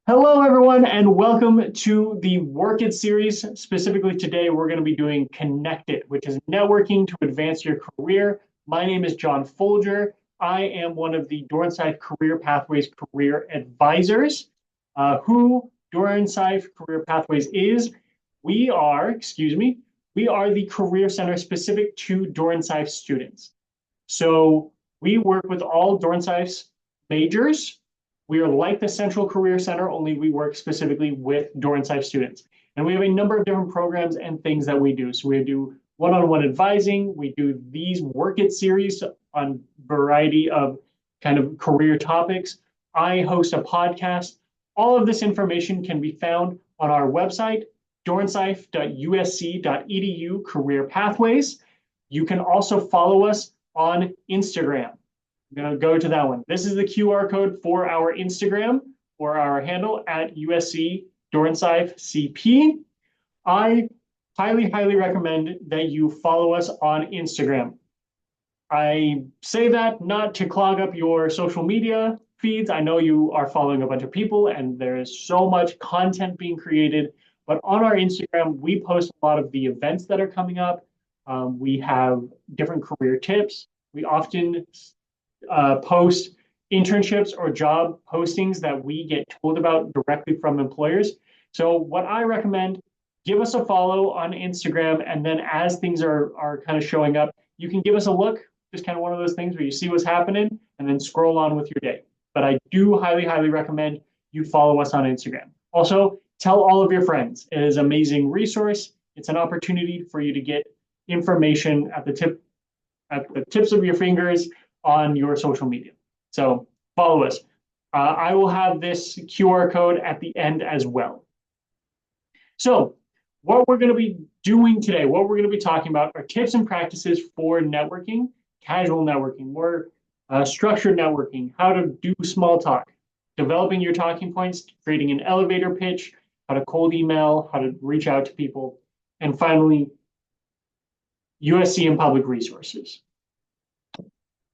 Hello, everyone, and welcome to the Work It series. Specifically today, we're going to be doing Connected, which is networking to advance your career. My name is John Folger. I am one of the Dornsife Career Pathways career advisors. Who Dornsife Career Pathways is, we are the career center specific to Dornsife students. So we work with all Dornsife's majors. We are like the Central Career Center, only we work specifically with Dornsife students. And we have a number of different programs and things that we do. So we do one-on-one advising. We do these Work It series on variety of kind of career topics. I host a podcast. All of this information can be found on our website, dornsife.usc.edu career pathways. You can also follow us on Instagram. I'm going to go to that one. This is the QR code for our Instagram or our handle at USC Dornsife CP. I highly recommend that you follow us on Instagram. I say that not to clog up your social media feeds. I know you are following a bunch of people and there is so much content being created. But on our Instagram, we post a lot of the events that are coming up. We have different career tips. We often post internships or job postings that we get told about directly from employers. So what I recommend, give us a follow on Instagram, and then as things are kind of showing up, you can give us a look. Just kind of one of those things where you see what's happening and then scroll on with your day. But I do highly recommend you follow us on Instagram. Also, tell all of your friends. It is an amazing resource. It's an opportunity for you to get information at the tips of your fingers on your social media. So follow us. I will have this QR code at the end as well. So what we're going to be doing today, what we're going to be talking about are tips and practices for networking, casual networking, more structured networking, how to do small talk, developing your talking points, creating an elevator pitch, how to cold email, how to reach out to people, and finally, USC and public resources.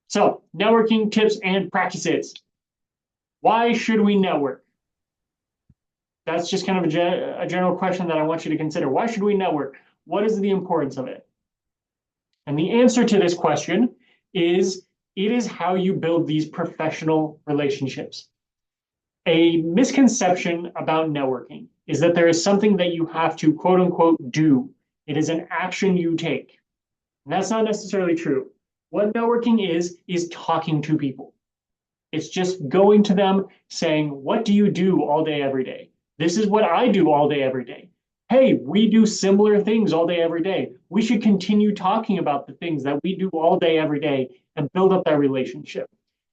So, networking tips and practices. Why should we network? That's just kind of a general question that I want you to consider. Why should we network? What is the importance of it? And the answer to this question is it is how you build these professional relationships. A misconception about networking is that there is something that you have to quote unquote do. It is an action you take. And that's not necessarily true. What networking is talking to people. It's just going to them saying, what do you do all day, every day? This is what I do all day, every day. Hey, we do similar things all day, every day. We should continue talking about the things that we do all day, every day and build up that relationship.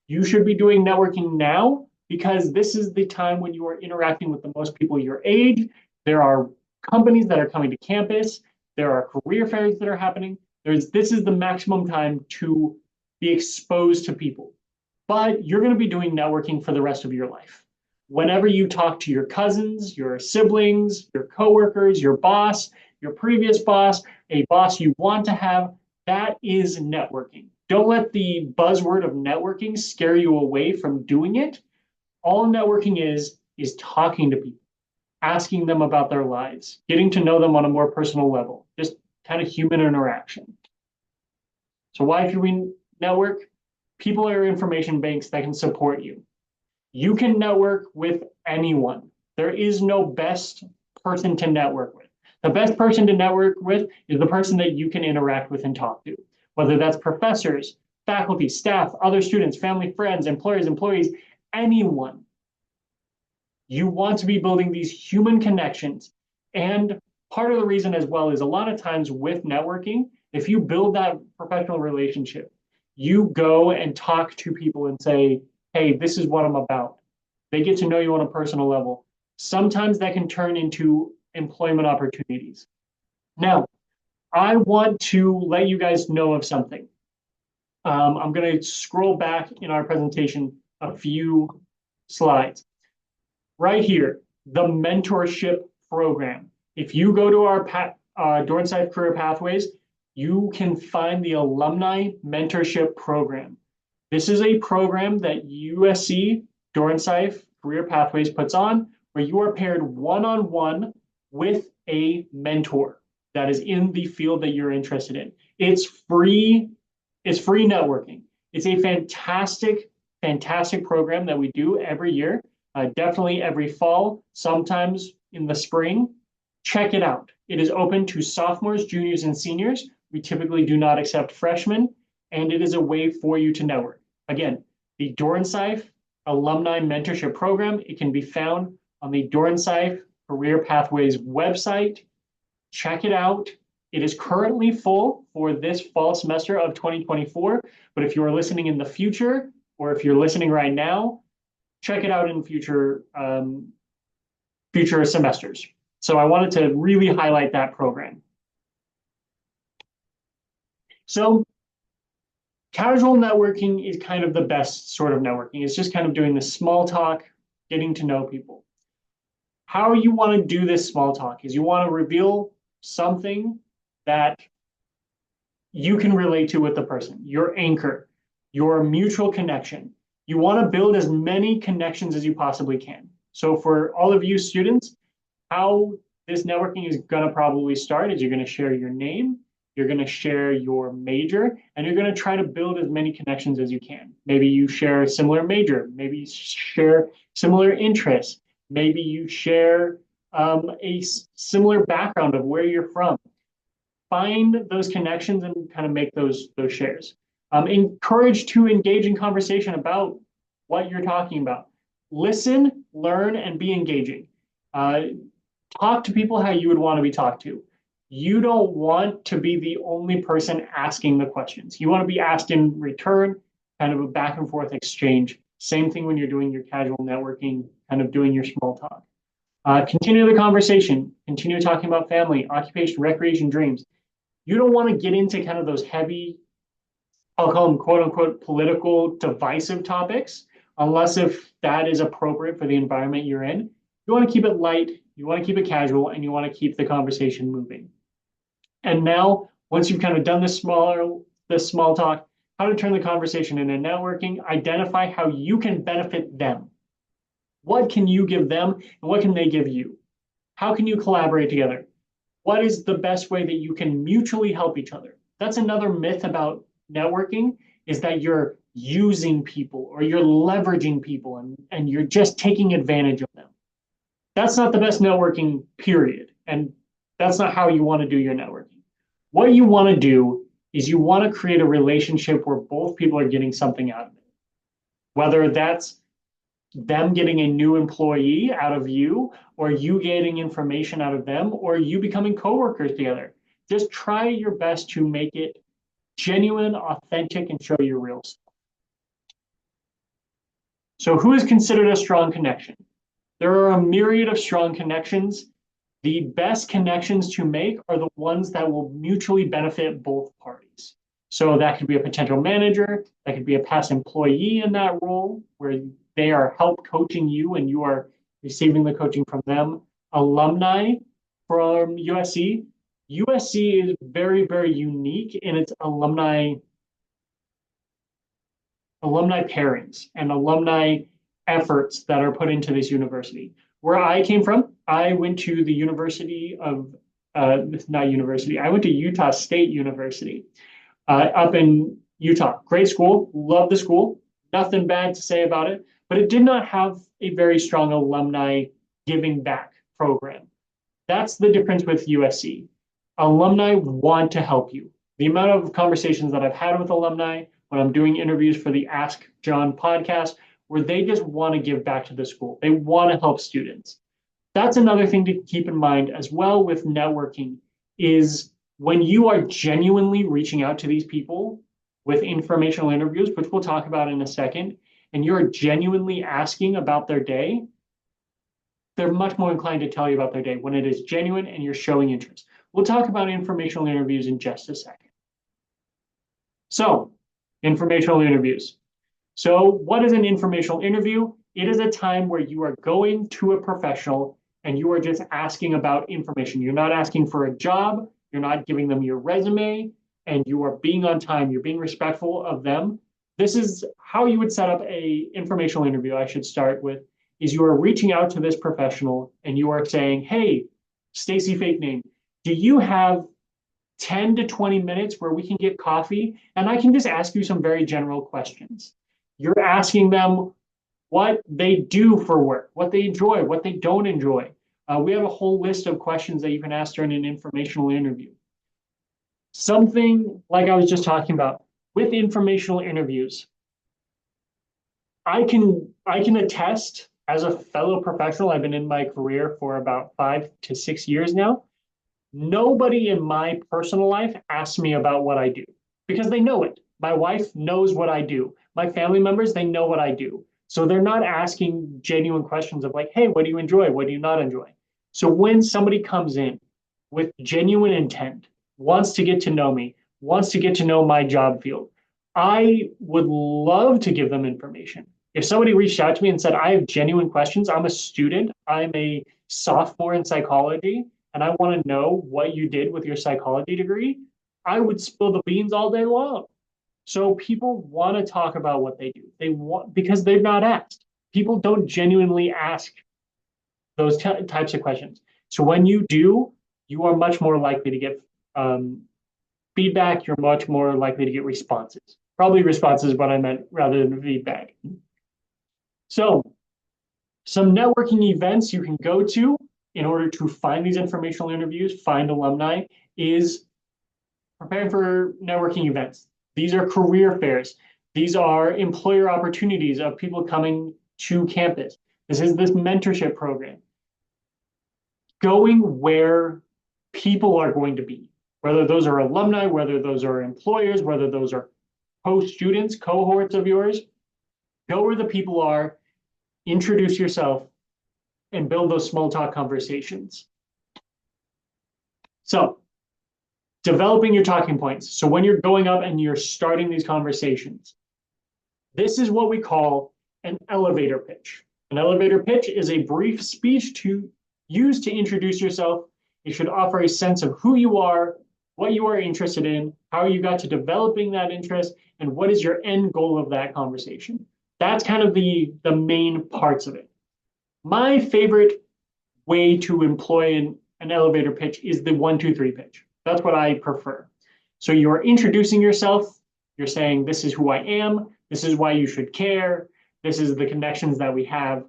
You should be doing networking now because this is the time when you are interacting with the most people your age. There are companies that are coming to campus. There are career fairs that are happening. This is the maximum time to be exposed to people. But you're going to be doing networking for the rest of your life. Whenever you talk to your cousins, your siblings, your coworkers, your boss, your previous boss, a boss you want to have, that is networking. Don't let the buzzword of networking scare you away from doing it. All networking is talking to people, asking them about their lives, getting to know them on a more personal level, just kind of human interaction. So why should we network? People are information banks that can support you. You can network with anyone. There is no best person to network with. The best person to network with is the person that you can interact with and talk to, whether that's professors, faculty, staff, other students, family, friends, employers, employees, anyone. You want to be building these human connections. And part of the reason as well is a lot of times with networking, if you build that professional relationship, you go and talk to people and say, hey, this is what I'm about. They get to know you on a personal level. Sometimes that can turn into employment opportunities. Now, I want to let you guys know of something. I'm going to scroll back in our presentation a few slides. Right here, the mentorship program. If you go to our Dornsife Career Pathways, you can find the Alumni Mentorship Program. This is a program that USC Dornsife Career Pathways puts on where you are paired one-on-one with a mentor that is in the field that you're interested in. It's free networking. It's a fantastic program that we do every year, definitely every fall, sometimes in the spring. Check it out. It is open to sophomores, juniors, and seniors. We typically do not accept freshmen, and it is a way for you to network. Again, the Doran Seif Alumni Mentorship Program, it can be found on the Doran Seif Career Pathways website. Check it out. It is currently full for this fall semester of 2024, but if you are listening in the future, or if you're listening right now, check it out in future semesters. So I wanted to really highlight that program. So casual networking is kind of the best sort of networking. It's just kind of doing the small talk, getting to know people. How you want to do this small talk is you want to reveal something that you can relate to with the person, your anchor, your mutual connection. You want to build as many connections as you possibly can. So for all of you students, how this networking is going to probably start is you're going to share your name, you're going to share your major, and you're going to try to build as many connections as you can. Maybe you share a similar major, maybe you share similar interests, maybe you share a similar background of where you're from. Find those connections and kind of make those shares. Encourage to engage in conversation about what you're talking about. Listen, learn, and be engaging. Talk to people how you would want to be talked to. You don't want to be the only person asking the questions. You want to be asked in return, kind of a back and forth exchange. Same thing when you're doing your casual networking, kind of doing your small talk. Continue the conversation. Continue talking about family, occupation, recreation, dreams. You don't want to get into kind of those heavy, I'll call them quote unquote political divisive topics, unless if that is appropriate for the environment you're in. You want to keep it light, you want to keep it casual, and you want to keep the conversation moving. And now, once you've kind of done this small talk, how to turn the conversation into networking, identify how you can benefit them. What can you give them and what can they give you? How can you collaborate together? What is the best way that you can mutually help each other? That's another myth about networking, is that you're using people or you're leveraging people and you're just taking advantage of them. That's not the best networking, period. And that's not how you want to do your networking. What you want to do is you want to create a relationship where both people are getting something out of it. Whether that's them getting a new employee out of you, or you getting information out of them, or you becoming coworkers together. Just try your best to make it genuine, authentic, and show your real self. So who is considered a strong connection? There are a myriad of strong connections. The best connections to make are the ones that will mutually benefit both parties. So that could be a potential manager, that could be a past employee in that role, where they are help coaching you and you are receiving the coaching from them. Alumni from USC. USC is very, very unique in its alumni pairings and alumni efforts that are put into this university. Where I came from, I went to the University of, I went to Utah State University up in Utah. Great school, love the school, nothing bad to say about it, but it did not have a very strong alumni giving back program. That's the difference with USC. Alumni want to help you. The amount of conversations that I've had with alumni when I'm doing interviews for the Ask John podcast, where they just want to give back to the school. They want to help students. That's another thing to keep in mind as well with networking, is when you are genuinely reaching out to these people with informational interviews, which we'll talk about in a second, and you're genuinely asking about their day, they're much more inclined to tell you about their day when it is genuine and you're showing interest. We'll talk about informational interviews in just a second. So, informational interviews. So what is an informational interview? It is a time where you are going to a professional and you are just asking about information. You're not asking for a job. You're not giving them your resume, and you are being on time. You're being respectful of them. This is how you would set up a informational interview. I should start with is you are reaching out to this professional and you are saying, hey, Stacy fake name, do you have 10 to 20 minutes where we can get coffee and I can just ask you some very general questions? You're asking them what they do for work, what they enjoy, what they don't enjoy. We have a whole list of questions that you can ask during an informational interview. Something like I was just talking about with informational interviews, I can attest as a fellow professional, I've been in my career for about 5 to 6 years now. Nobody in my personal life asks me about what I do because they know it. My wife knows what I do. My family members, they know what I do. So they're not asking genuine questions of like, hey, what do you enjoy? What do you not enjoy? So when somebody comes in with genuine intent, wants to get to know me, wants to get to know my job field, I would love to give them information. If somebody reached out to me and said, I have genuine questions, I'm a student, I'm a sophomore in psychology, and I want to know what you did with your psychology degree, I would spill the beans all day long. So people want to talk about what they do. They want because they're not asked. People don't genuinely ask those types of questions. So when you do, you are much more likely to get feedback. You're much more likely to get responses. Probably responses is what I meant rather than feedback. So some networking events you can go to in order to find these informational interviews, find alumni, is preparing for networking events. These are career fairs. These are employer opportunities of people coming to campus. This is this mentorship program. Going where people are going to be, whether those are alumni, whether those are employers, whether those are co-students, cohorts of yours, go where the people are, introduce yourself, and build those small talk conversations. So developing your talking points. So when you're going up and you're starting these conversations, this is what we call an elevator pitch. An elevator pitch is a brief speech to use to introduce yourself. It should offer a sense of who you are, what you are interested in, how you got to developing that interest, and what is your end goal of that conversation. That's kind of the main parts of it. My favorite way to employ an elevator pitch is the 1, 2, 3 pitch. That's what I prefer. So you're introducing yourself. You're saying, this is who I am. This is why you should care. This is the connections that we have.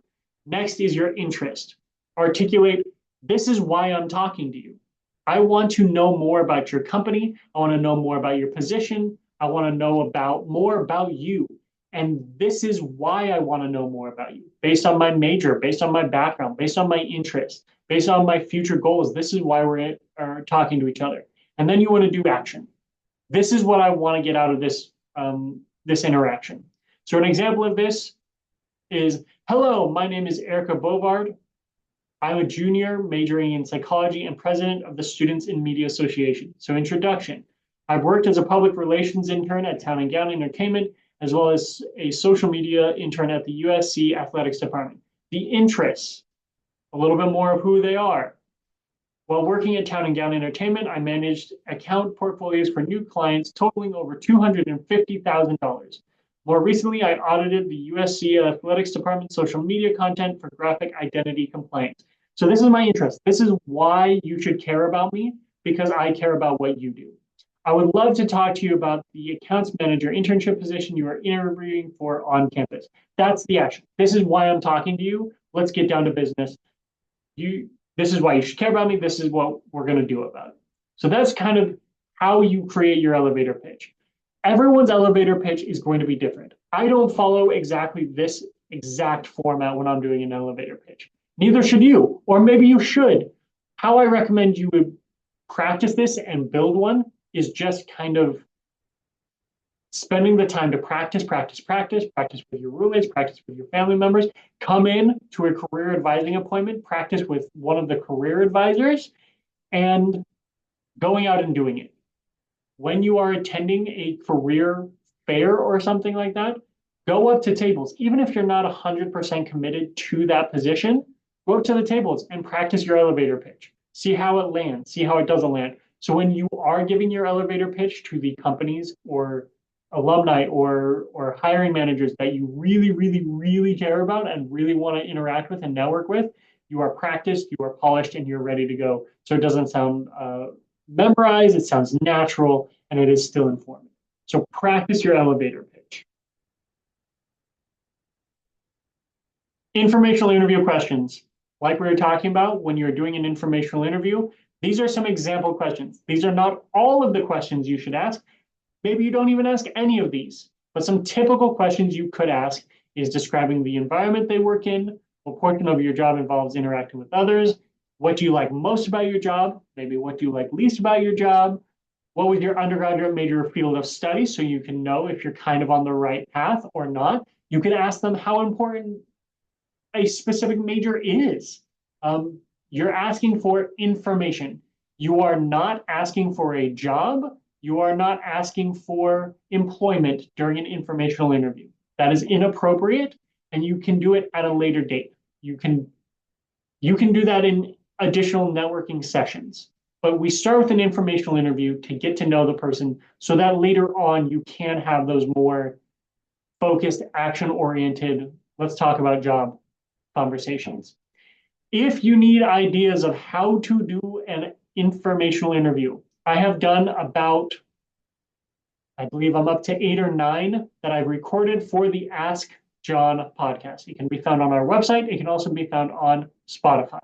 Next is your interest. Articulate, this is why I'm talking to you. I want to know more about your company. I want to know more about your position. I want to know more about you. And this is why I want to know more about you. Based on my major, based on my background, based on my interest, based on my future goals, this is why we're talking to each other. And then you want to do action. This is what I want to get out of this, this interaction. So an example of this is, hello, my name is Erica Bovard. I'm a junior majoring in psychology and president of the Students in Media Association. So introduction, I've worked as a public relations intern at Town and Gown Entertainment, as well as a social media intern at the USC Athletics Department. The interests, a little bit more of who they are. While working at Town and Gown Entertainment, I managed account portfolios for new clients totaling over $250,000. More recently, I audited the USC Athletics Department social media content for graphic identity compliance. So this is my interest. This is why you should care about me, because I care about what you do. I would love to talk to you about the accounts manager internship position you are interviewing for on campus. That's the action. This is why I'm talking to you. Let's get down to business. This is why you should care about me. This is what we're going to do about it. So that's kind of how you create your elevator pitch. Everyone's elevator pitch is going to be different. I don't follow exactly this exact format when I'm doing an elevator pitch. Neither should you, or maybe you should. How I recommend you would practice this and build one is just kind of spending the time to practice with your roommates, practice with your family members, come in to a career advising appointment, practice with one of the career advisors, and going out and doing it. When you are attending a career fair or something like that, go up to tables. Even if you're not 100% committed to that position, go up to the tables and practice your elevator pitch. See how it lands, see how it doesn't land. So when you are giving your elevator pitch to the companies or alumni or hiring managers that you really, really, really care about and really want to interact with and network with, you are practiced, you are polished, and you're ready to go. So it doesn't sound memorized, it sounds natural, and it is still informative. So practice your elevator pitch. Informational interview questions. Like we were talking about, when you're doing an informational interview, these are some example questions. These are not all of the questions you should ask. Maybe you don't even ask any of these, but some typical questions you could ask is describing the environment they work in, what portion of your job involves interacting with others, what do you like most about your job, maybe what do you like least about your job, what was your undergraduate major field of study so you can know if you're kind of on the right path or not. You can ask them how important a specific major is. You're asking for information. You are not asking for a job. You are not asking for employment during an informational interview. That is inappropriate, and you can do it at a later date. You can do that in additional networking sessions. But we start with an informational interview to get to know the person so that later on you can have those more focused, action-oriented, let's talk about job conversations. If you need ideas of how to do an informational interview, I have done about, I believe I'm up to 8 or 9 that I've recorded for the Ask John podcast. It can be found on our website. It can also be found on Spotify.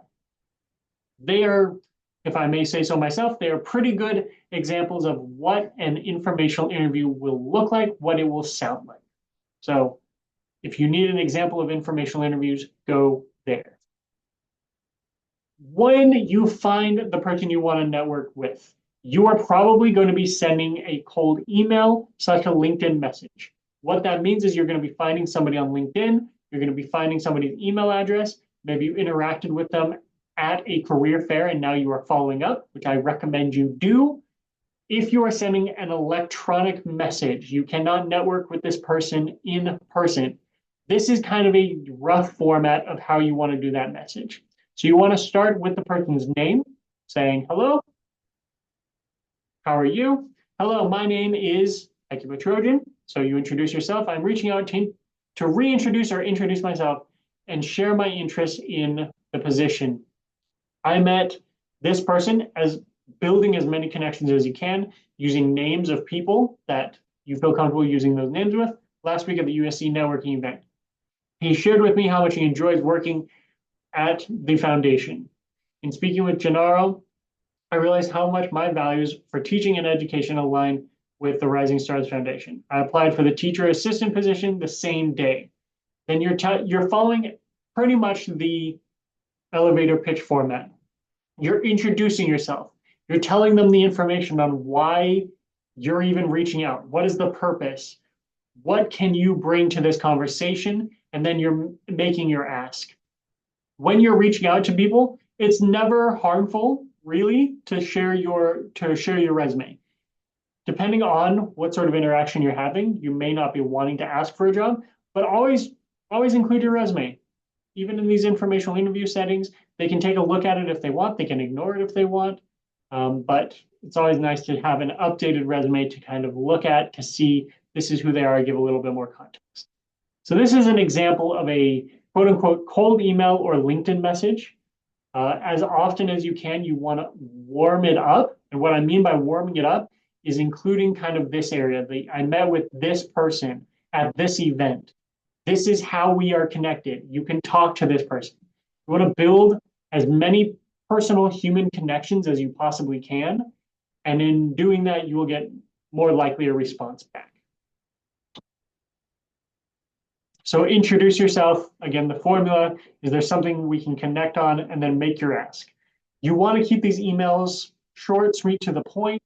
They are, if I may say so myself, they are pretty good examples of what an informational interview will look like, what it will sound like. So if you need an example of informational interviews, go there. When you find the person you want to network with, you are probably going to be sending a cold email / a LinkedIn message. What that means is you're going to be finding somebody on LinkedIn, you're going to be finding somebody's email address, maybe you interacted with them at a career fair and now you are following up, which I recommend you do. If you are sending an electronic message, you cannot network with this person in person. This is kind of a rough format of how you want to do that message. So you want to start with the person's name, saying, hello, how are you? Hello, my name is Akiba Trojan. So you introduce yourself. I'm reaching out to reintroduce or introduce myself and share my interest in the position. I met this person as building as many connections as you can using names of people that you feel comfortable using those names with. Last week at the USC networking event, he shared with me how much he enjoys working at the foundation. In speaking with Gennaro, I realized how much my values for teaching and education align with the Rising Stars Foundation. I applied for the teacher assistant position the same day. Then you're following pretty much the elevator pitch format. You're introducing yourself. You're telling them the information on why you're even reaching out. What is the purpose? What can you bring to this conversation? And then you're making your ask. When you're reaching out to people, it's never harmful, really, to share your resume. Depending on what sort of interaction you're having, you may not be wanting to ask for a job, but always include your resume. Even in these informational interview settings, they can take a look at it if they want. They can ignore it if they want. But it's always nice to have an updated resume to kind of look at to see this is who they are, give a little bit more context. So this is an example of a quote unquote cold email or LinkedIn message. As often as you can, you want to warm it up. And what I mean by warming it up is including kind of this area. I met with this person at this event. This is how we are connected. You can talk to this person. You want to build as many personal human connections as you possibly can. And in doing that, you will get more likely a response back. So introduce yourself. Again, the formula is there something we can connect on and then make your ask. You want to keep these emails short, sweet, to the point.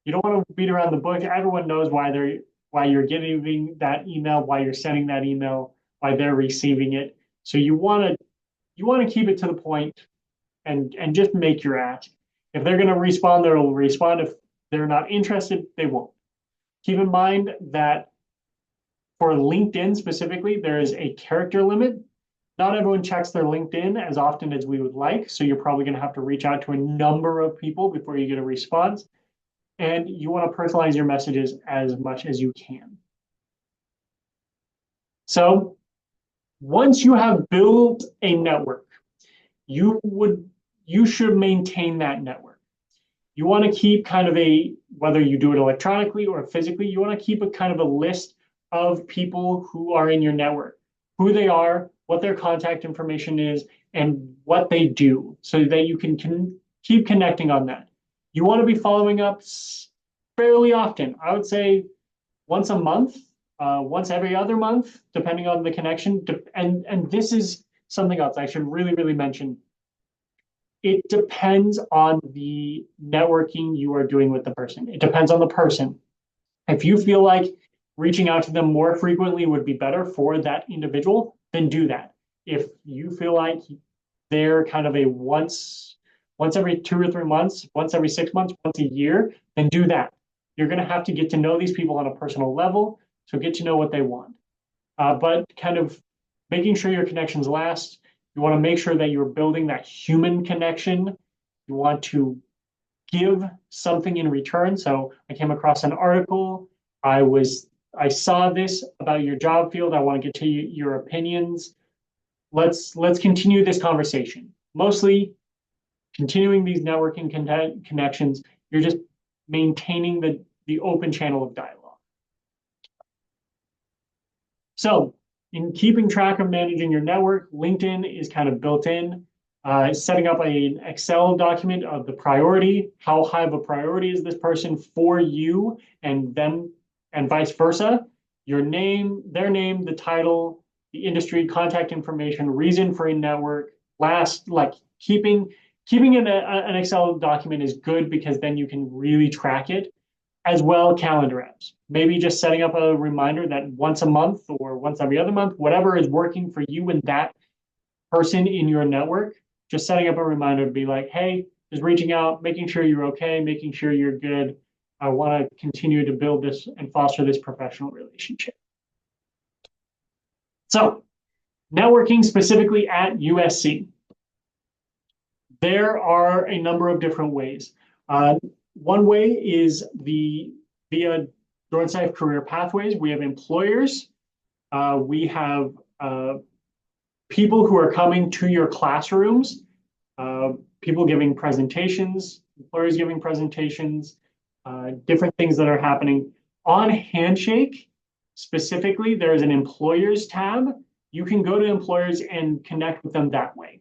You don't want to beat around the bush. Everyone knows why you're getting that email, why you're sending that email, why they're receiving it. So you want to keep it to the point and just make your ask. If they're going to respond, they'll respond. If they're not interested, they won't. Keep in mind that for LinkedIn specifically, there is a character limit. Not everyone checks their LinkedIn as often as we would like, so you're probably going to have to reach out to a number of people before you get a response. And you want to personalize your messages as much as you can. So once you have built a network, you should maintain that network. You want to keep kind of whether you do it electronically or physically, you want to keep a kind of a list of people who are in your network, who they are, what their contact information is, and what they do, so that you can keep connecting on that. You want to be following up fairly often. I would say once a month, once every other month, depending on the connection. And this is something else I should really mention. It depends on the networking you are doing with the person. It depends on the person. If you feel like reaching out to them more frequently would be better for that individual, then do that. If you feel like they're kind of a once every 2 or 3 months, once every 6 months, once a year, then do that. You're going to have to get to know these people on a personal level, so get to know what they want. But kind of making sure your connections last. You want to make sure that you're building that human connection. You want to give something in return. So I came across an article. I saw this about your job field. I want to get to your opinions. Let's continue this conversation. Mostly continuing these networking connections. You're just maintaining the open channel of dialogue. So in keeping track of managing your network, LinkedIn is kind of built in. Setting up an Excel document of the priority, how high of a priority is this person for you and them, and vice versa. Your name, their name, the title, the industry, contact information, reason for a network. Like keeping an Excel document is good because then you can really track it. As well, calendar apps. Maybe just setting up a reminder that once a month or once every other month, whatever is working for you and that person in your network, just setting up a reminder to be like, hey, just reaching out, making sure you're okay, making sure you're good. I want to continue to build this and foster this professional relationship. So, networking specifically at USC. There are a number of different ways. One way is via Dornsife Career Pathways. We have employers. We have people who are coming to your classrooms, people giving presentations, employers giving presentations, different things that are happening. On Handshake, specifically, there's an employers tab. You can go to employers and connect with them that way.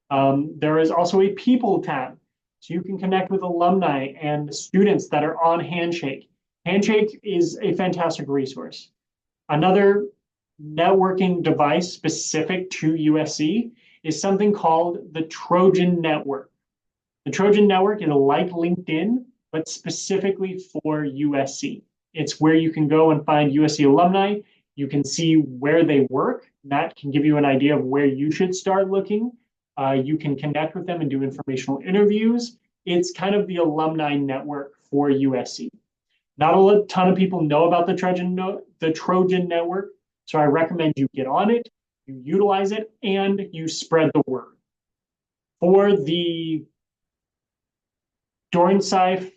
There is also a people tab. So you can connect with alumni and students that are on Handshake. Handshake is a fantastic resource. Another networking device specific to USC is something called the Trojan Network. The Trojan Network is like LinkedIn, but specifically for USC. It's where you can go and find USC alumni. You can see where they work. That can give you an idea of where you should start looking. You can connect with them and do informational interviews. It's kind of the alumni network for USC. Not a ton of people know about the Trojan Network, so I recommend you get on it, you utilize it, and you spread the word. For the Dornsife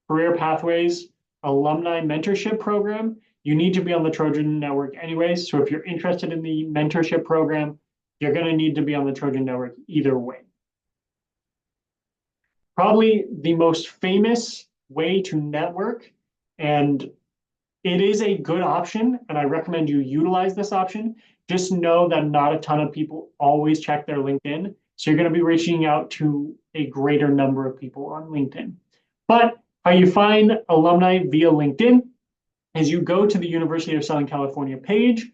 Career Pathways Alumni Mentorship Program, you need to be on the Trojan Network anyways. So if you're interested in the mentorship program, you're going to need to be on the Trojan Network either way. Probably the most famous way to network, and it is a good option, and I recommend you utilize this option. Just know that not a ton of people always check their LinkedIn, so you're going to be reaching out to a greater number of people on LinkedIn. But how you find alumni via LinkedIn is you go to the University of Southern California page.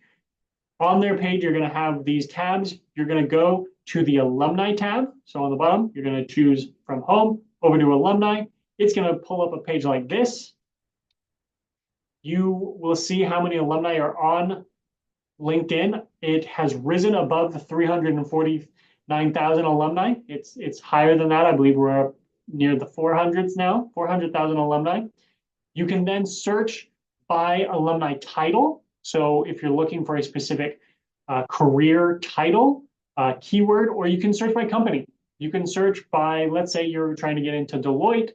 On their page, you're going to have these tabs. You're going to go to the alumni tab. So on the bottom, you're going to choose from home over to alumni. It's going to pull up a page like this. You will see how many alumni are on LinkedIn. It has risen above the 349,000 alumni. It's higher than that. I believe we're up near the 400s now, 400,000 alumni. You can then search by alumni title. So if you're looking for a specific career title, keyword, or you can search by company. You can search by, let's say you're trying to get into Deloitte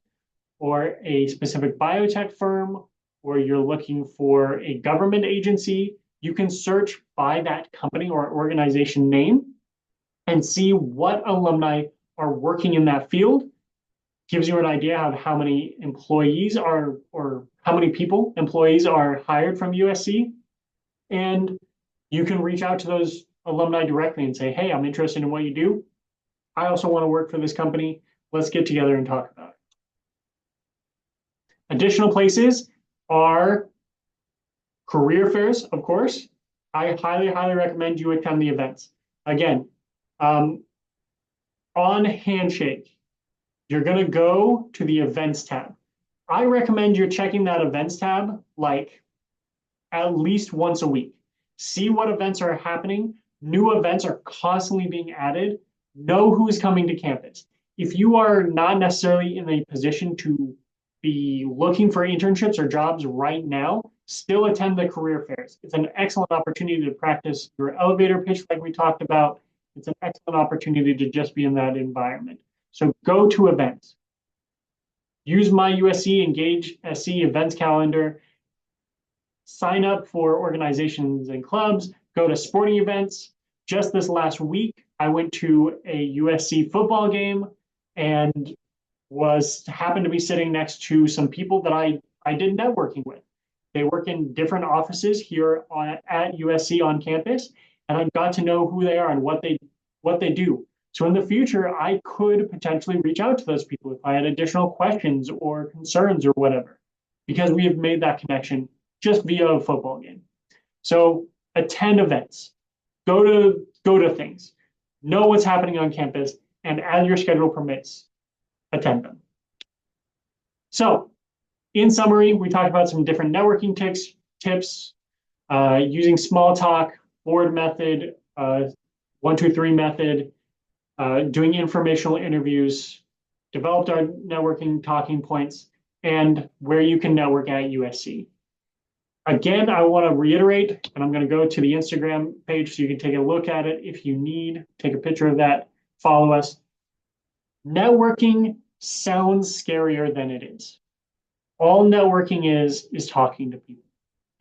or a specific biotech firm, or you're looking for a government agency. You can search by that company or organization name and see what alumni are working in that field. Gives you an idea of how many employees are, or how many employees are hired from USC. And you can reach out to those alumni directly and say, hey, I'm interested in what you do. I also want to work for this company. Let's get together and talk about it. Additional places are career fairs, of course. I highly, highly recommend you attend the events. Again, on Handshake, you're going to go to the events tab. I recommend you're checking that events tab like at least once a week. See what events are happening. New events are constantly being added. Know who's coming to campus. If you are not necessarily in a position to be looking for internships or jobs right now, still attend the career fairs. It's an excellent opportunity to practice your elevator pitch like we talked about. It's an excellent opportunity to just be in that environment. So go to events. Use my USC Engage SC events calendar. Sign up for organizations and clubs. Go to sporting events. Just this last week, I went to a USC football game and happened to be sitting next to some people that I did networking with. They work in different offices here at USC on campus, and I got to know who they are and what they do. So in the future, I could potentially reach out to those people if I had additional questions or concerns or whatever, because we have made that connection just via a football game. So attend events, go to things, know what's happening on campus, and as your schedule permits, attend them. So in summary, we talked about some different networking tips, using small talk, board method, 1, 2, 3 method, doing informational interviews, developed our networking talking points, and where you can network at USC. Again, I want to reiterate, and I'm going to go to the Instagram page so you can take a look at it if you need, take a picture of that, follow us. Networking sounds scarier than it is. All networking is talking to people.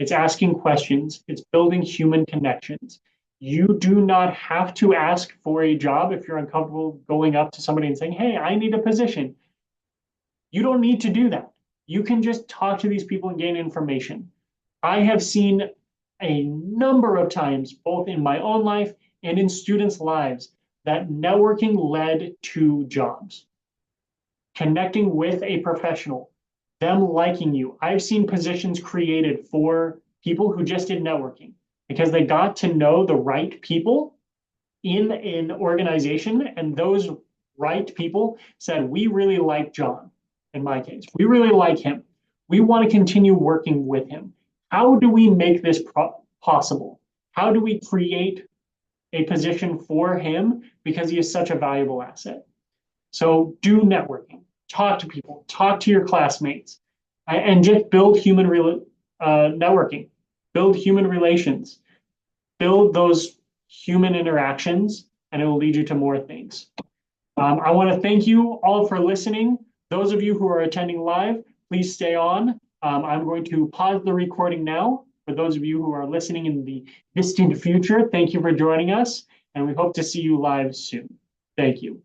It's asking questions. It's building human connections. You do not have to ask for a job if you're uncomfortable going up to somebody and saying, hey, I need a position. You don't need to do that. You can just talk to these people and gain information. I have seen a number of times, both in my own life and in students' lives, that networking led to jobs. Connecting with a professional, them liking you. I've seen positions created for people who just did networking because they got to know the right people in an organization, and those right people said, we really like John, in my case. We really like him. We want to continue working with him. How do we make this possible? How do we create a position for him because he is such a valuable asset? So do networking, talk to people, talk to your classmates, and just build human networking, build human relations, build those human interactions, and it will lead you to more things. I want to thank you all for listening. Those of you who are attending live, please stay on. I'm going to pause the recording now. For those of you who are listening in the distant future, thank you for joining us, and we hope to see you live soon. Thank you.